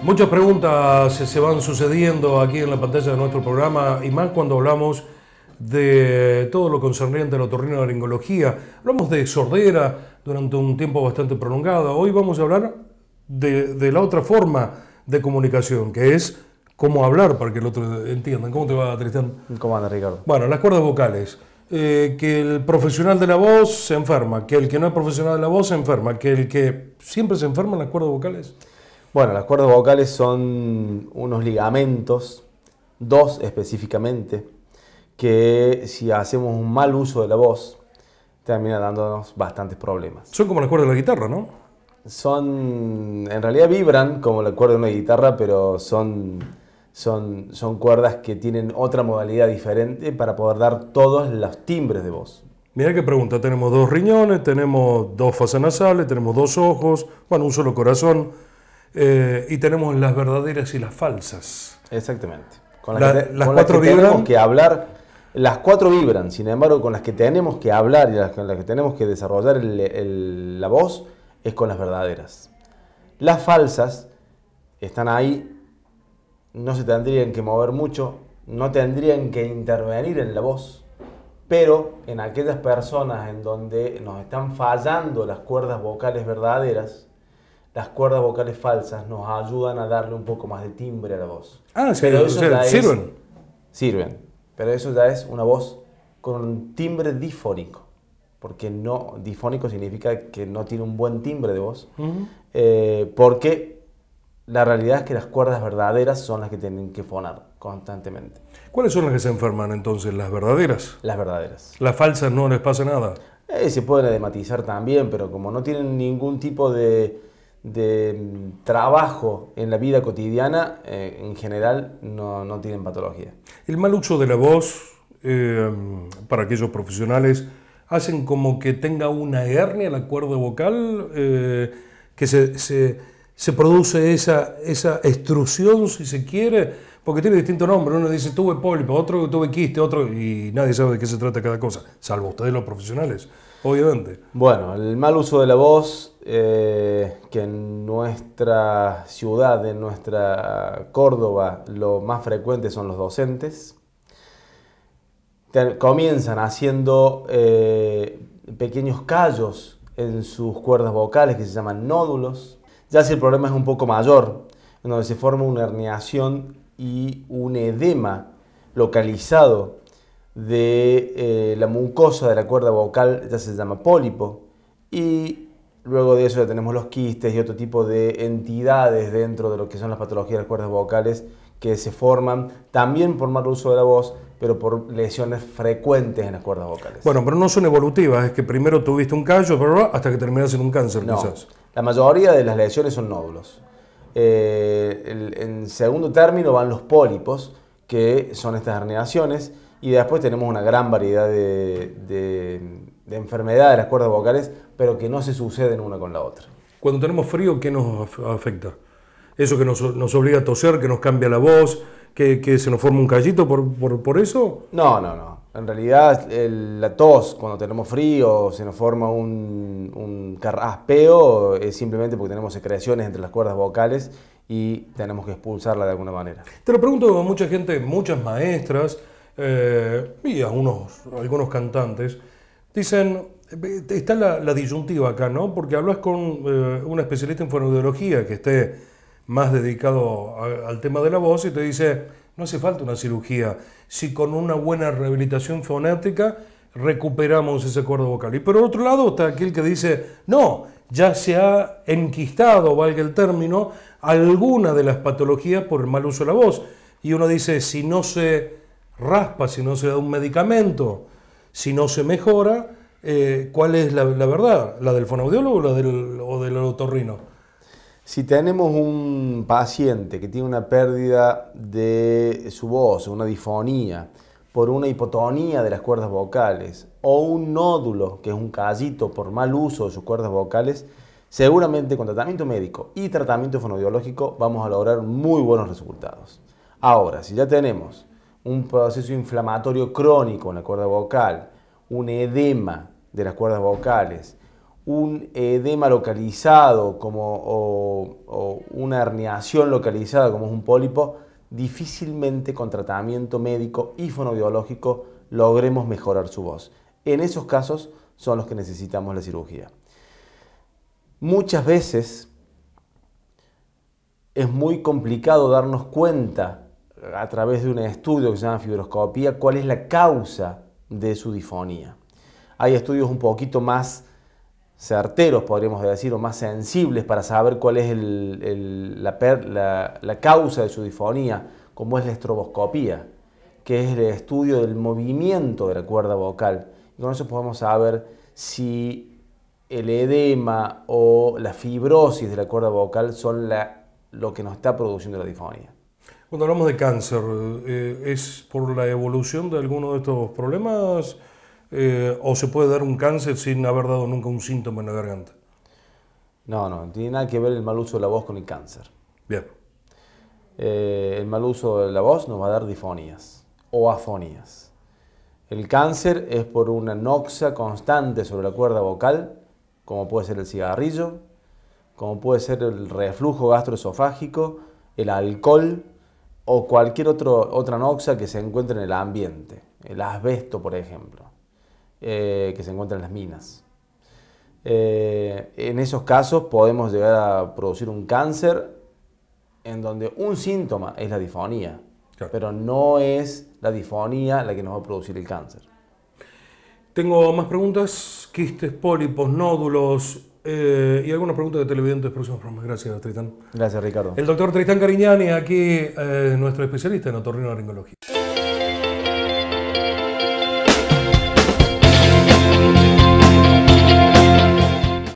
Muchas preguntas se van sucediendo aquí en la pantalla de nuestro programa y más cuando hablamos de todo lo concerniente a la otorrinolaringología. Hablamos de sordera durante un tiempo bastante prolongado. Hoy vamos a hablar de la otra forma de comunicación, que es cómo hablar para que el otro entienda. ¿Cómo te va, Tristán? ¿Cómo anda, Ricardo? Bueno, las cuerdas vocales. Que el profesional de la voz se enferma, que el que no es profesional de la voz se enferma, que el que siempre se enferma en las cuerdas vocales. Bueno, las cuerdas vocales son unos ligamentos, dos específicamente, que si hacemos un mal uso de la voz, termina dándonos bastantes problemas. Son como las cuerdas de la guitarra, ¿no? En realidad vibran como la cuerda de una guitarra, pero son cuerdas que tienen otra modalidad diferente para poder dar todos los timbres de voz. Mira qué pregunta, tenemos dos riñones, tenemos dos fosas nasales, tenemos dos ojos, bueno, un solo corazón, y tenemos las verdaderas y las falsas. Exactamente. Las cuatro vibran. Tenemos que hablar, las cuatro vibran, sin embargo, con las que tenemos que hablar y con las que tenemos que desarrollar la voz es con las verdaderas. Las falsas están ahí, no se tendrían que mover mucho, no tendrían que intervenir en la voz, pero en aquellas personas en donde nos están fallando las cuerdas vocales verdaderas, las cuerdas vocales falsas nos ayudan a darle un poco más de timbre a la voz. Ah, sí, pero eso ya sirven. Sirven, pero eso ya es una voz con un timbre difónico, porque no, difónico significa que no tiene un buen timbre de voz, porque la realidad es que las cuerdas verdaderas son las que tienen que fonar constantemente. ¿Cuáles son las que se enferman entonces? ¿Las verdaderas? Las verdaderas. ¿Las falsas no les pasa nada? Se pueden edematizar también, pero como no tienen ningún tipo de trabajo en la vida cotidiana, en general no tienen patología. El mal uso de la voz, para aquellos profesionales, hacen como que tenga una hernia la cuerda vocal, que se produce esa extrusión, si se quiere, porque tiene distintos nombres. Uno dice tuve pólipo, otro tuve quiste, otro, y nadie sabe de qué se trata cada cosa, salvo ustedes los profesionales, obviamente. Bueno, el mal uso de la voz, que en nuestra ciudad, en nuestra Córdoba, lo más frecuente son los docentes. Comienzan haciendo pequeños callos en sus cuerdas vocales que se llaman nódulos. Ya si el problema es un poco mayor, en donde se forma una herniación y un edema localizado de la mucosa de la cuerda vocal, ya se llama pólipo, y luego de eso ya tenemos los quistes y otro tipo de entidades dentro de lo que son las patologías de las cuerdas vocales que se forman también por mal uso de la voz, pero por lesiones frecuentes en las cuerdas vocales. Bueno, pero no son evolutivas, es que primero tuviste un callo, pero hasta que terminas en un cáncer, No, quizás. la mayoría de las lesiones son nódulos. En segundo término van los pólipos, que son estas herniaciones, y después tenemos una gran variedad de enfermedades de las cuerdas vocales, pero que no se suceden una con la otra. Cuando tenemos frío, ¿qué nos afecta? ¿Eso que nos obliga a toser, que nos cambia la voz, que se nos forma un callito por eso? No. En realidad la tos, cuando tenemos frío, se nos forma un carraspeo, es simplemente porque tenemos secreciones entre las cuerdas vocales y tenemos que expulsarla de alguna manera. Te lo pregunto a mucha gente, muchas maestras y algunos cantantes, dicen, está la disyuntiva acá, ¿no? Porque hablas con un especialista en fonoaudiología que esté más dedicado al tema de la voz y te dice, no hace falta una cirugía, si con una buena rehabilitación fonética recuperamos esa cuerda vocal. Y por otro lado está aquel que dice, no, ya se ha enquistado, valga el término, alguna de las patologías por el mal uso de la voz. Y uno dice, si no se raspa, si no se da un medicamento, si no se mejora, ¿cuál es la verdad? ¿La del fonoaudiólogo o del otorrino? Si tenemos un paciente que tiene una pérdida de su voz, una disfonía, por una hipotonía de las cuerdas vocales, o un nódulo, que es un callito por mal uso de sus cuerdas vocales, seguramente con tratamiento médico y tratamiento fonoaudiológico vamos a lograr muy buenos resultados. Ahora, si ya tenemos un proceso inflamatorio crónico en la cuerda vocal, un edema de las cuerdas vocales, un edema localizado o una herniación localizada como es un pólipo, difícilmente con tratamiento médico y fonoaudiológico logremos mejorar su voz. En esos casos son los que necesitamos la cirugía. Muchas veces es muy complicado darnos cuenta a través de un estudio que se llama fibroscopía cuál es la causa de su disfonía. Hay estudios un poquito más certeros, podríamos decir, o más sensibles para saber cuál es la causa de su disfonía, como es la estroboscopía, que es el estudio del movimiento de la cuerda vocal. Y con eso podemos saber si el edema o la fibrosis de la cuerda vocal son lo que nos está produciendo la disfonía. Cuando hablamos de cáncer, ¿es por la evolución de alguno de estos problemas o se puede dar un cáncer sin haber dado nunca un síntoma en la garganta? No tiene nada que ver el mal uso de la voz con el cáncer. Bien. El mal uso de la voz nos va a dar disfonías o afonías. El cáncer es por una noxa constante sobre la cuerda vocal, como puede ser el cigarrillo, como puede ser el reflujo gastroesofágico, el alcohol o cualquier otra noxa que se encuentre en el ambiente. El asbesto, por ejemplo, que se encuentra en las minas. En esos casos podemos llegar a producir un cáncer en donde un síntoma es la disfonía, claro, pero no es la disfonía la que nos va a producir el cáncer. Tengo más preguntas, quistes, pólipos, nódulos y algunas preguntas de televidentes próximos programas. Gracias, Tristán. Gracias, Ricardo. El doctor Tristán Cariñani, aquí nuestro especialista en otorrinolaringología.